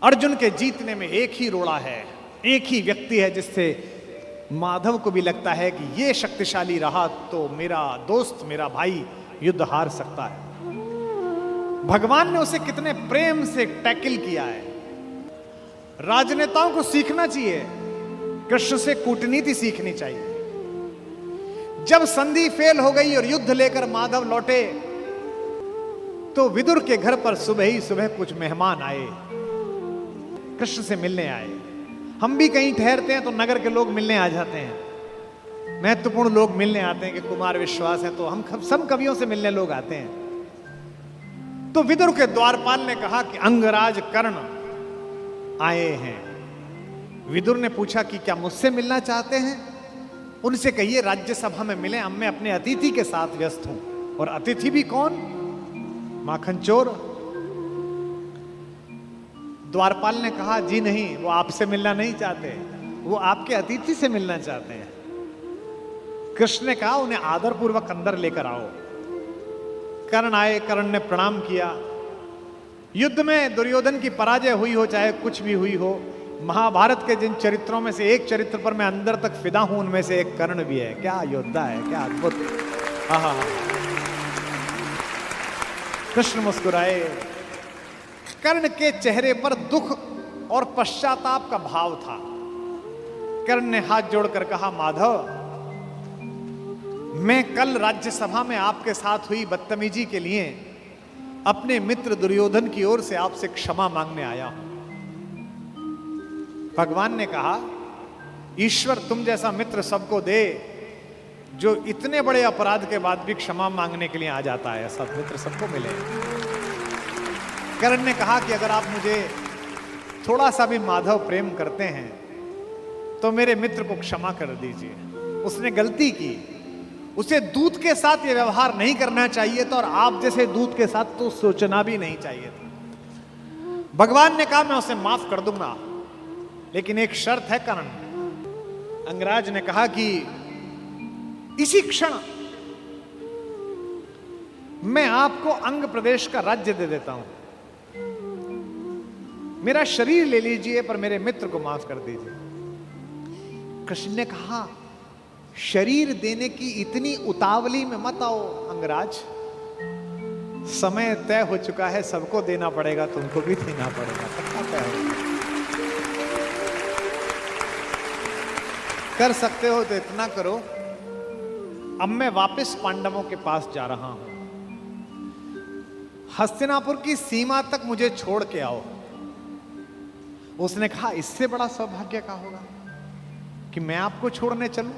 अर्जुन के जीतने में एक ही रोड़ा है, एक ही व्यक्ति है जिससे माधव को भी लगता है कि ये शक्तिशाली रहा तो मेरा दोस्त, मेरा भाई युद्ध हार सकता है। भगवान ने उसे कितने प्रेम से टैकल किया है। राजनेताओं को सीखना चाहिए, कृष्ण से कूटनीति सीखनी चाहिए। जब संधि फेल हो गई और युद्ध लेकर माधव लौटे तो विदुर के घर पर सुबह ही सुबह कुछ मेहमान आए, कृष्ण से मिलने आए। हम भी कहीं ठहरते हैं तो नगर के लोग मिलने आ जाते हैं, महत्वपूर्ण लोग मिलने आते हैं कि कुमार विश्वास है तो हम सब कवियों से मिलने लोग आते हैं। तो विदुर के द्वारपाल ने कहा कि अंगराज कर्ण आए हैं। विदुर ने पूछा कि क्या मुझसे मिलना चाहते हैं? उनसे कहिए राज्यसभा में मिले, अब मैं अपने अतिथि के साथ व्यस्त हूं। और अतिथि भी कौन? माखन चोर। द्वारपाल ने कहा जी नहीं, वो आपसे मिलना नहीं चाहते, वो आपके अतिथि से मिलना चाहते हैं। कृष्ण ने कहा उन्हें आदरपूर्वक अंदर लेकर आओ। कर्ण आए, कर्ण ने प्रणाम किया। युद्ध में दुर्योधन की पराजय हुई हो चाहे कुछ भी हुई हो, महाभारत के जिन चरित्रों में से एक चरित्र पर मैं अंदर तक फिदा हूं उनमें से एक कर्ण भी है। क्या योद्धा है, क्या अद्भुत। कृष्ण मुस्कुराए। कर्ण के चेहरे पर दुख और पश्चाताप का भाव था। कर्ण ने हाथ जोड़कर कहा माधव, मैं कल राज्यसभा में आपके साथ हुई बदतमीजी के लिए अपने मित्र दुर्योधन की ओर से आपसे क्षमा मांगने आया हूं। भगवान ने कहा ईश्वर तुम जैसा मित्र सबको दे जो इतने बड़े अपराध के बाद भी क्षमा मांगने के लिए आ जाता है। सब मित्र सबको मिले। कर्ण ने कहा कि अगर आप मुझे थोड़ा सा भी माधव प्रेम करते हैं तो मेरे मित्र को क्षमा कर दीजिए। उसने गलती की, उसे दूत के साथ ये व्यवहार नहीं करना चाहिए था और आप जैसे दूत के साथ तो सोचना भी नहीं चाहिए था। भगवान ने कहा मैं उसे माफ कर दूंगा, लेकिन एक शर्त है कर्ण। अंगराज ने कहा कि इसी क्षण मैं आपको अंग प्रदेश का राज्य दे देता हूं। मेरा शरीर ले लीजिए पर मेरे मित्र को माफ कर दीजिए। कृष्ण ने कहा शरीर देने की इतनी उतावली में मत आओ अंगराज, समय तय हो चुका है, सबको देना पड़ेगा, तुमको भी देना पड़ेगा। पक्का तय हो, कर सकते हो तो इतना करो, अब मैं वापस पांडवों के पास जा रहा हूं, हस्तिनापुर की सीमा तक मुझे छोड़ के आओ। उसने कहा इससे बड़ा सौभाग्य का होगा कि मैं आपको छोड़ने चलूं।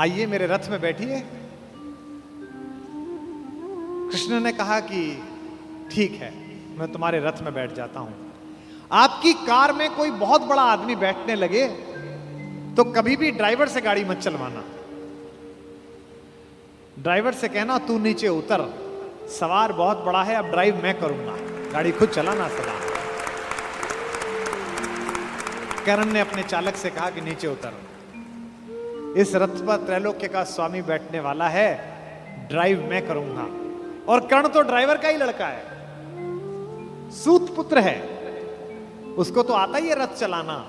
आइए मेरे रथ में बैठिए। कृष्ण ने कहा कि ठीक है, मैं तुम्हारे रथ में बैठ जाता हूं। आपकी कार में कोई बहुत बड़ा आदमी बैठने लगे तो कभी भी ड्राइवर से गाड़ी मत चलवाना। ड्राइवर से कहना तू नीचे उतर, सवार बहुत बड़ा है, अब ड्राइव मैं करूंगा, गाड़ी खुद चलाना सवार। कर्ण ने अपने चालक से कहा कि नीचे उतर, इस रथ पर त्रैलोक्य का स्वामी बैठने वाला है, ड्राइव मैं करूंगा। और कर्ण तो ड्राइवर का ही लड़का है, सूत पुत्र है, उसको तो आता ही है रथ चलाना,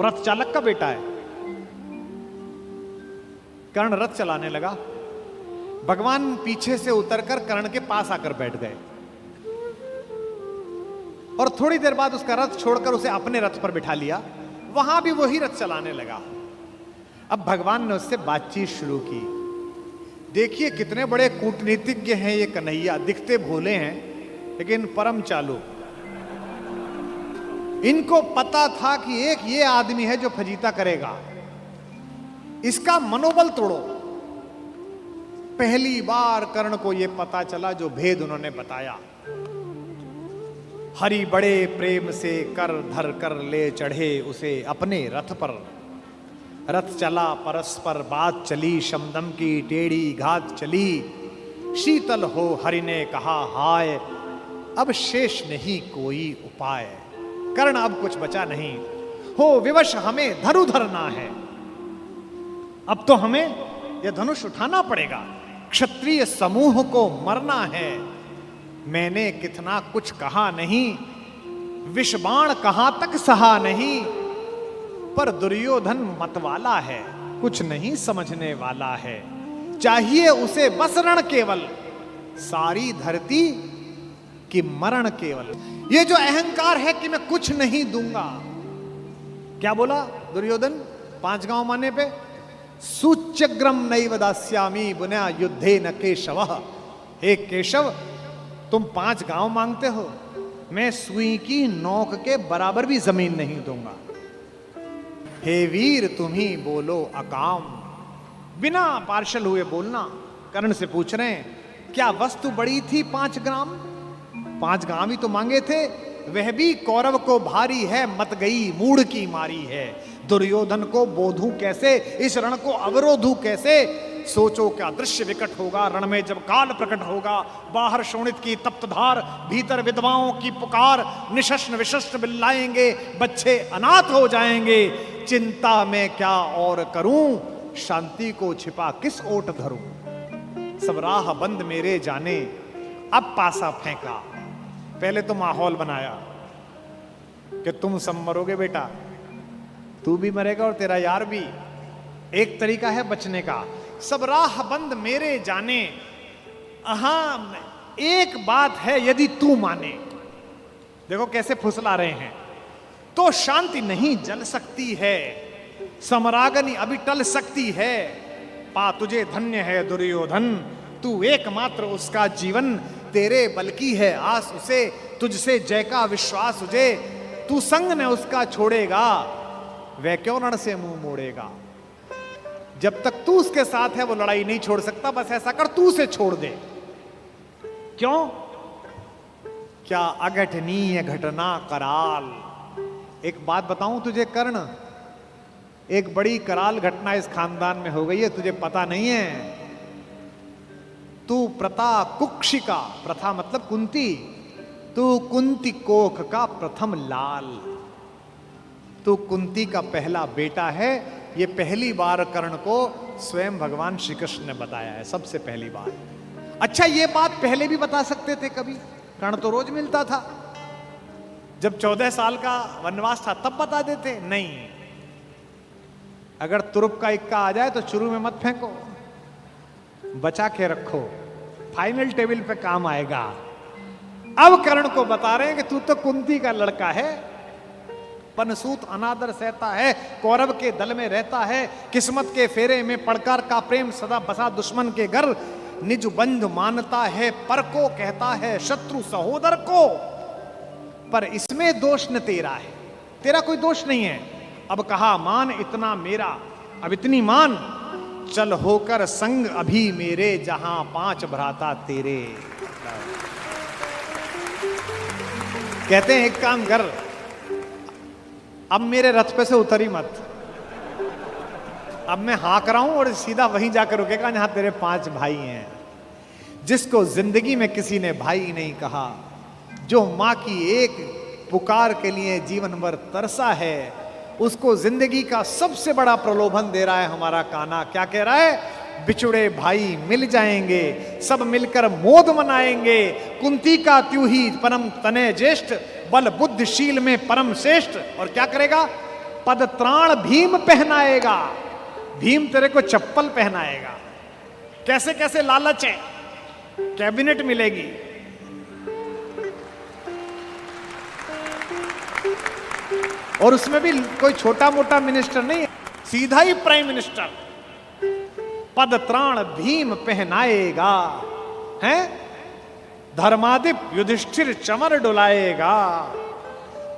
रथ चालक का बेटा है। कर्ण रथ चलाने लगा। भगवान पीछे से उतरकर कर्ण के पास आकर बैठ गए और थोड़ी देर बाद उसका रथ छोड़कर उसे अपने रथ पर बिठा लिया। वहां भी वही रथ चलाने लगा। अब भगवान ने उससे बातचीत शुरू की। देखिए कितने बड़े कूटनीतिज्ञ हैं ये कन्हैया, दिखते भोले हैं लेकिन परम चालू। इनको पता था कि एक ये आदमी है जो फजीता करेगा, इसका मनोबल तोड़ो। पहली बार कर्ण को यह पता चला जो भेद उन्होंने बताया। हरि बड़े प्रेम से कर धर कर ले चढ़े उसे अपने रथ पर। रथ चला परस्पर बात चली, शमदम की टेढ़ी घात चली। शीतल हो हरि ने कहा हाय, अब शेष नहीं कोई उपाय। कर्ण अब कुछ बचा नहीं, हो विवश हमें धनु धरना है। अब तो हमें यह धनुष उठाना पड़ेगा, क्षत्रिय समूह को मरना है। मैंने कितना कुछ कहा नहीं, विषबाण कहां तक सहा नहीं, पर दुर्योधन मतवाला है, कुछ नहीं समझने वाला है। चाहिए उसे बस रण केवल, सारी धरती की मरण केवल। ये जो अहंकार है कि मैं कुछ नहीं दूंगा, क्या बोला दुर्योधन 5 गांव माने पे? सूच्यग्रम नैव दास्यामि बुना युद्धे न केशवः। हे केशव, तुम 5 गांव मांगते हो, मैं सुई की नोक के बराबर भी जमीन नहीं दूंगा। हे वीर तुम ही बोलो अकाम। बिना पार्शल हुए बोलना। कर्ण से पूछ रहे हैं, क्या वस्तु बड़ी थी 5 ग्राम? 5 ग्राम ही तो मांगे थे, वह भी कौरव को भारी है, मत गई मूढ़ की मारी है। दुर्योधन को बोधूं कैसे, इस रण को अवरोधूं कैसे? सोचो क्या दृश्य विकट होगा रण में जब काल प्रकट होगा। बाहर शोणित की तप्त धार, भीतर विधवाओं की पुकार, निशस्त्र विशस्त्र बिल्लाएंगे, बच्चे अनाथ हो जाएंगे। चिंता में क्या और करूं, शांति को छिपा किस ओट धरूं। सब राह बंद मेरे जाने, अब पासा फेंका। पहले तो माहौल बनाया कि तुम सब मरोगे बेटा, तू भी मरेगा और तेरा यार भी। एक तरीका है बचने का, सब राह बंद मेरे जाने। हाँ, एक बात है, यदि तू माने, देखो कैसे फुसला रहे हैं, तो शांति नहीं जल सकती है, समरागनी अभी टल सकती है। पा तुझे धन्य है दुर्योधन, तू एकमात्र उसका जीवन, तेरे बल की है आस उसे, तुझसे जय का विश्वास उसे। तू संग न उसका छोड़ेगा, वह क्यों रण से मुंह मोड़ेगा। जब तक तू उसके साथ है वो लड़ाई नहीं छोड़ सकता। बस ऐसा कर, तू उसे छोड़ दे। क्यों? क्या अघटनीय घटना कराल। एक बात बताऊं तुझे कर्ण, एक बड़ी कराल घटना इस खानदान में हो गई है, तुझे पता नहीं है। तू प्रता कुक्षिका, प्रथा मतलब कुंती, तू कुंती कोख का प्रथम लाल, तू कुंती का पहला बेटा है। ये पहली बार कर्ण को स्वयं भगवान श्री कृष्ण ने बताया है, सबसे पहली बार। अच्छा, ये बात पहले भी बता सकते थे कभी, कर्ण तो रोज मिलता था। जब 14 साल का वनवास था तब बता देते, नहीं। अगर तुरुप का इक्का आ जाए तो शुरू में मत फेंको, बचा के रखो, फाइनल टेबल पे काम आएगा। अब कर्ण को बता रहे हैं कि तू तो कुंती का लड़का है, पनसूत अनादर सहता है, कौरव के दल में रहता है, किस्मत के फेरे में पड़कर का प्रेम सदा बसा दुश्मन के घर, निज बंधु मानता है, पर को कहता है शत्रु सहोदर को। पर इसमें दोष न तेरा है, तेरा कोई दोष नहीं है। अब कहा मान इतना मेरा, अब इतनी मान, चल होकर संग अभी मेरे, जहां 5 भ्राता तेरे। कहते हैं एक काम कर, अब मेरे रथ पे से उतरी मत, अब मैं हाँक रहा हूं और सीधा वहीं जाकर रुकेगा जहां तेरे 5 भाई हैं। जिसको जिंदगी में किसी ने भाई नहीं कहा, जो मां की एक पुकार के लिए जीवन भर तरसा है, उसको जिंदगी का सबसे बड़ा प्रलोभन दे रहा है हमारा कान्हा। क्या कह रहा है? बिछुड़े भाई मिल जाएंगे, सब मिलकर मोद मनाएंगे। कुंती का त्यू ही परम तनय ज्येष्ठ, बल बुद्धिशील में परम श्रेष्ठ। और क्या करेगा? पद त्राण भीम पहनाएगा, भीम तेरे को चप्पल पहनाएगा। कैसे कैसे लालच है, कैबिनेट मिलेगी, और उसमें भी कोई छोटा मोटा मिनिस्टर नहीं, सीधा ही प्राइम मिनिस्टर। पद त्राण भीम पहनाएगा, हैं? धर्मादिप युधिष्ठिर चमर डुलाएगा।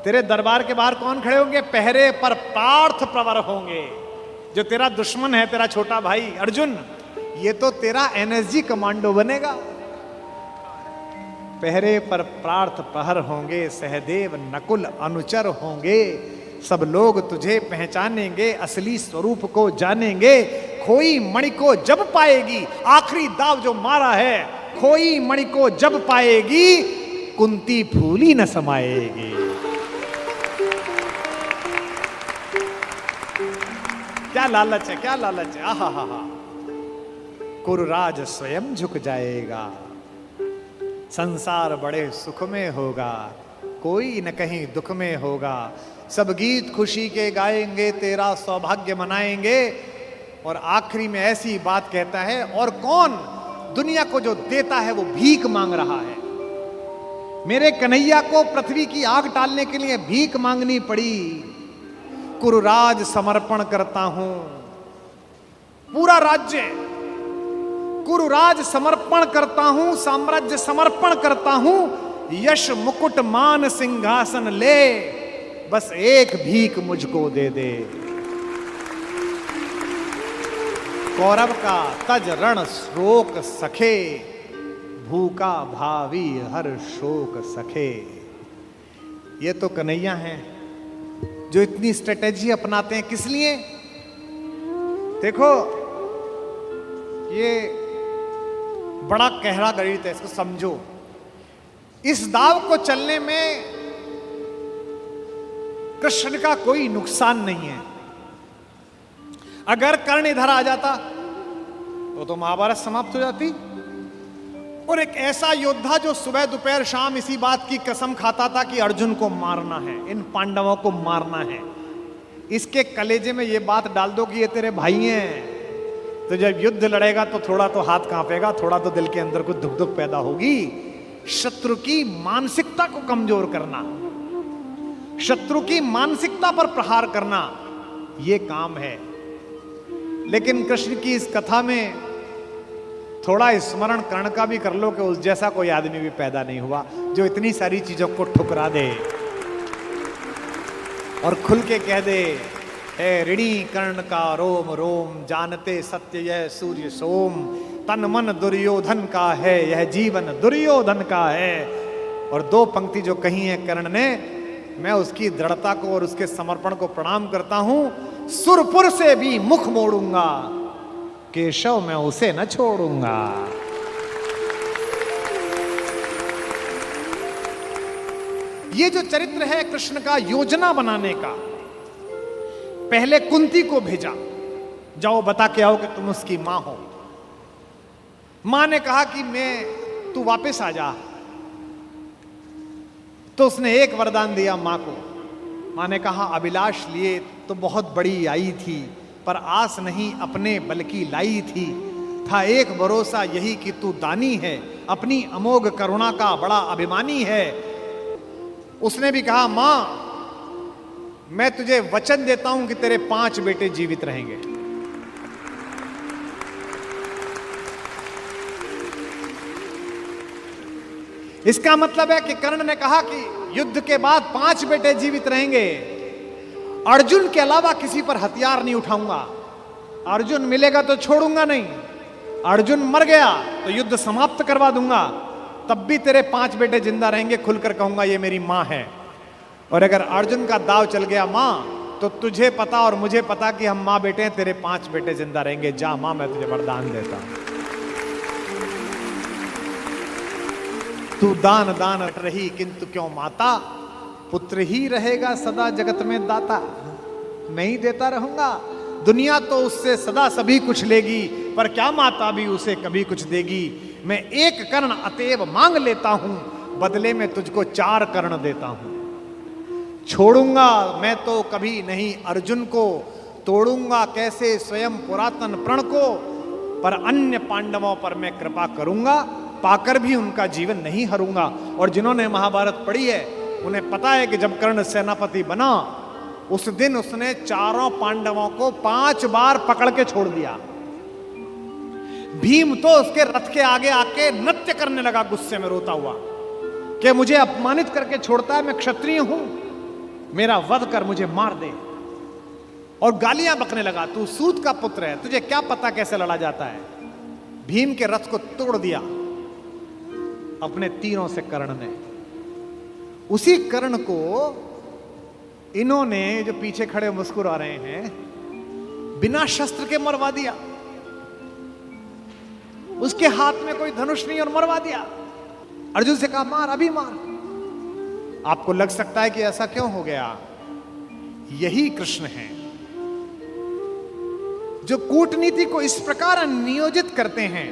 तेरे दरबार के बाहर कौन खड़े होंगे? पहरे पर पार्थ प्रवर होंगे। जो तेरा दुश्मन है, तेरा छोटा भाई अर्जुन, ये तो तेरा एनएसजी कमांडो बनेगा। पहरे पर पार्थ प्रहर होंगे, सहदेव नकुल अनुचर होंगे। सब लोग तुझे पहचानेंगे, असली स्वरूप को जानेंगे। खोई मणि को जब पाएगी, आखिरी दाव जो मारा है, खोई मणि को जब पाएगी, कुंती फूली न समाएगी। क्या लालच है, क्या लालच है। आहा हा हा। कुरुराज स्वयं झुक जाएगा, संसार बड़े सुख में होगा। कोई न कहीं दुख में होगा। सब गीत खुशी के गाएंगे, तेरा सौभाग्य मनाएंगे। और आखिरी में ऐसी बात कहता है, और कौन दुनिया को जो देता है वो भीख मांग रहा है। मेरे कन्हैया को पृथ्वी की आग टालने के लिए भीख मांगनी पड़ी। कुरुराज समर्पण करता हूं, पूरा राज्य कुरुराज समर्पण करता हूं, साम्राज्य समर्पण करता हूं, यश मुकुट मान सिंहासन ले, बस एक भीख मुझको दे दे। कौरव का तज रण शोक सखे, भूखा भावी हर शोक सखे। ये तो कन्हैया हैं जो इतनी स्ट्रेटेजी अपनाते हैं। किस लिए? देखो, ये बड़ा गहरा गणित है, इसको समझो। इस दाव को चलने में कृष्ण का कोई नुकसान नहीं है। अगर कर्ण इधर आ जाता तो महाभारत समाप्त हो जाती। और एक ऐसा योद्धा जो सुबह दोपहर शाम इसी बात की कसम खाता था कि अर्जुन को मारना है, इन पांडवों को मारना है, इसके कलेजे में ये बात डाल दो कि ये तेरे भाई हैं, तो जब युद्ध लड़ेगा तो थोड़ा तो हाथ कांपेगा, थोड़ा तो दिल के अंदर कुछ दुख दुख पैदा होगी। शत्रु की मानसिकता को कमजोर करना, शत्रु की मानसिकता पर प्रहार करना, यह काम है। लेकिन कृष्ण की इस कथा में थोड़ा स्मरण कर्ण का भी कर लो कि उस जैसा कोई आदमी भी पैदा नहीं हुआ जो इतनी सारी चीजों को ठुकरा दे और खुल के कह दे, हे ऋणी कर्ण का रोम रोम, जानते सत्य यह सूर्य सोम, तन मन दुर्योधन का है, यह जीवन दुर्योधन का है। और दो पंक्ति जो कही है कर्ण ने, मैं उसकी दृढ़ता को और उसके समर्पण को प्रणाम करता हूं। सुरपुर से भी मुख मोड़ूंगा, केशव मैं उसे न छोड़ूंगा। ये जो चरित्र है कृष्ण का योजना बनाने का, पहले कुंती को भेजा, जाओ बता के आओ कि तुम उसकी मां हो। मां ने कहा कि तू वापस आ जा, तो उसने एक वरदान दिया मां को। मां ने कहा, अभिलाष लिए तो बहुत बड़ी आई थी, पर आस नहीं अपने बल्कि लाई थी। था एक भरोसा यही कि तू दानी है, अपनी अमोघ करुणा का बड़ा अभिमानी है। उसने भी कहा, मां मैं तुझे वचन देता हूं कि तेरे 5 बेटे जीवित रहेंगे। इसका मतलब है कि कर्ण ने कहा कि युद्ध के बाद 5 बेटे जीवित रहेंगे। अर्जुन के अलावा किसी पर हथियार नहीं उठाऊंगा। अर्जुन मिलेगा तो छोड़ूंगा नहीं, अर्जुन मर गया तो युद्ध समाप्त करवा दूंगा, तब भी तेरे 5 बेटे जिंदा रहेंगे। खुलकर कहूंगा ये मेरी मां है। और अगर अर्जुन का दाव चल गया मां, तो तुझे पता और मुझे पता कि हम मां बेटे हैं, तेरे 5 बेटे जिंदा रहेंगे। जा मां, मैं तुझे वरदान देता हूं। तू दान दान रही किंतु क्यों माता, पुत्र ही रहेगा सदा जगत में दाता। मैं ही देता रहूंगा। दुनिया तो उससे सदा सभी कुछ लेगी, पर क्या माता भी उसे कभी कुछ देगी। मैं एक कर्ण अतएव मांग लेता हूं, बदले में तुझको 4 कर्ण देता हूं। छोड़ूंगा मैं तो कभी नहीं अर्जुन को, तोड़ूंगा कैसे स्वयं पुरातन प्रण को, पर अन्य पांडवों पर मैं कृपा करूंगा, पाकर भी उनका जीवन नहीं हरूंगा। और जिन्होंने महाभारत पढ़ी है उन्हें पता है कि जब कर्ण सेनापति बना, उस दिन उसने 4 पांडवों को 5 बार पकड़ के छोड़ दिया। भीम तो उसके रथ के आगे आके नृत्य करने लगा, गुस्से में रोता हुआ कि मुझे अपमानित करके छोड़ता है, मैं क्षत्रिय हूं, मेरा वध कर मुझे मार दे। और गालियां बकने लगा, तू सूत का पुत्र है, तुझे क्या पता कैसे लड़ा जाता है। भीम के रथ को तोड़ दिया अपने तीरों से कर्ण ने। उसी कर्ण को इन्होंने, जो पीछे खड़े मुस्कुरा रहे हैं, बिना शस्त्र के मरवा दिया। उसके हाथ में कोई धनुष नहीं और मरवा दिया। अर्जुन से कहा, मार, अभी मार। आपको लग सकता है कि ऐसा क्यों हो गया। यही कृष्ण है जो कूटनीति को इस प्रकार नियोजित करते हैं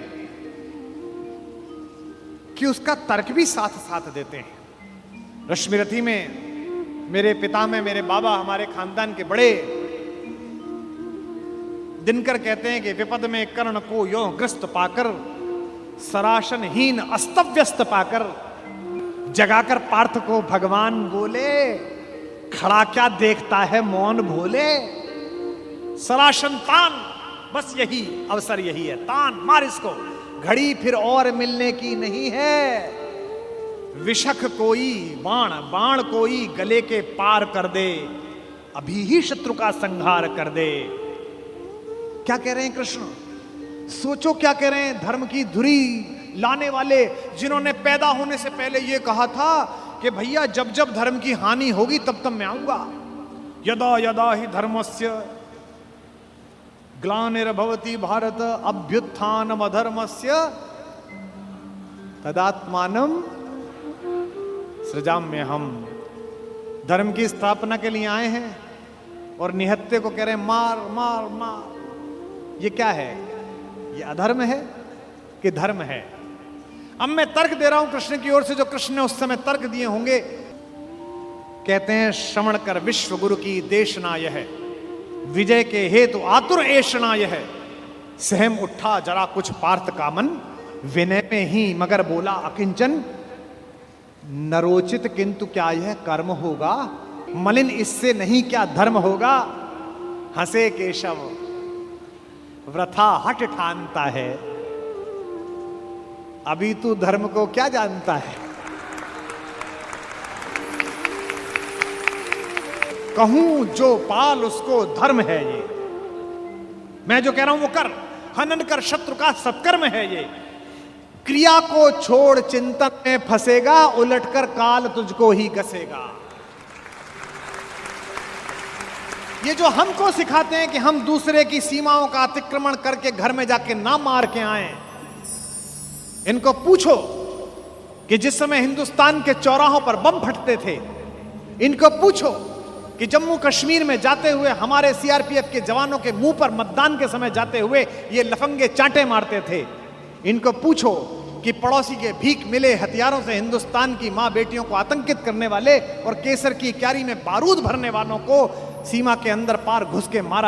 कि उसका तर्क भी साथ साथ देते हैं। रश्मिरथी में मेरे पिता में मेरे बाबा हमारे खानदान के बड़े दिनकर कहते हैं कि विपद में कर्ण को यों ग्रस्त पाकर, सराशनहीन अस्तव्यस्त पाकर, जगाकर पार्थ को भगवान बोले, खड़ा क्या देखता है मौन भोले। सराशन तान, बस यही अवसर यही है, तान मार इसको, घड़ी फिर और मिलने की नहीं है। विषख कोई बाण, बाण कोई गले के पार कर दे, अभी ही शत्रु का संहार कर दे। क्या कह रहे हैं कृष्ण? सोचो क्या कह रहे हैं। धर्म की धुरी लाने वाले, जिन्होंने पैदा होने से पहले यह कहा था कि भैया जब जब धर्म की हानि होगी तब तब मैं आऊंगा। यदा यदा ही धर्मस्य ग्लानिर्भवति भारत अभ्युत्थानम अधर्मस्य तदात्मानम सृजाम्य। हम धर्म की स्थापना के लिए आए हैं और निहत्ते को कह रहे हैं मार मार मार। ये क्या है? ये अधर्म है कि धर्म है? अब मैं तर्क दे रहा हूं कृष्ण की ओर से, जो कृष्ण ने उस समय तर्क दिए होंगे। कहते हैं श्रवण कर विश्व गुरु की देशना यह, विजय के हेतु आतुर ऐषणा यह, सहम उठा जरा कुछ पार्थ का मन, विनय में ही मगर बोला अकिंचन, नरोचित किंतु क्या यह कर्म होगा, मलिन इससे नहीं क्या धर्म होगा। हंसे केशव वृथा हट ठानता है, अभी तू धर्म को क्या जानता है। कहूं जो पाल उसको धर्म है ये, मैं जो कह रहा हूं वो कर, हनन कर शत्रु का सत्कर्म है ये। क्रिया को छोड़ चिंतन में फंसेगा, उलटकर काल तुझको ही गसेगा। ये जो हमको सिखाते हैं कि हम दूसरे की सीमाओं का अतिक्रमण करके घर में जाके ना मार के आए, इनको पूछो कि जिस समय हिंदुस्तान के चौराहों पर बम फटते थे, इनको पूछो कि जम्मू कश्मीर में जाते हुए हमारे सीआरपीएफ के जवानों के मुंह पर मतदान के समय जाते हुए ये लफंगे चांटे मारते थे। इनको पूछो कि पड़ोसी के भीख मिले हथियारों से हिंदुस्तान की मां बेटियों को आतंकित करने वाले और केसर की क्यारी में बारूद भरने वालों को सीमा के अंदर पार घुस के मारा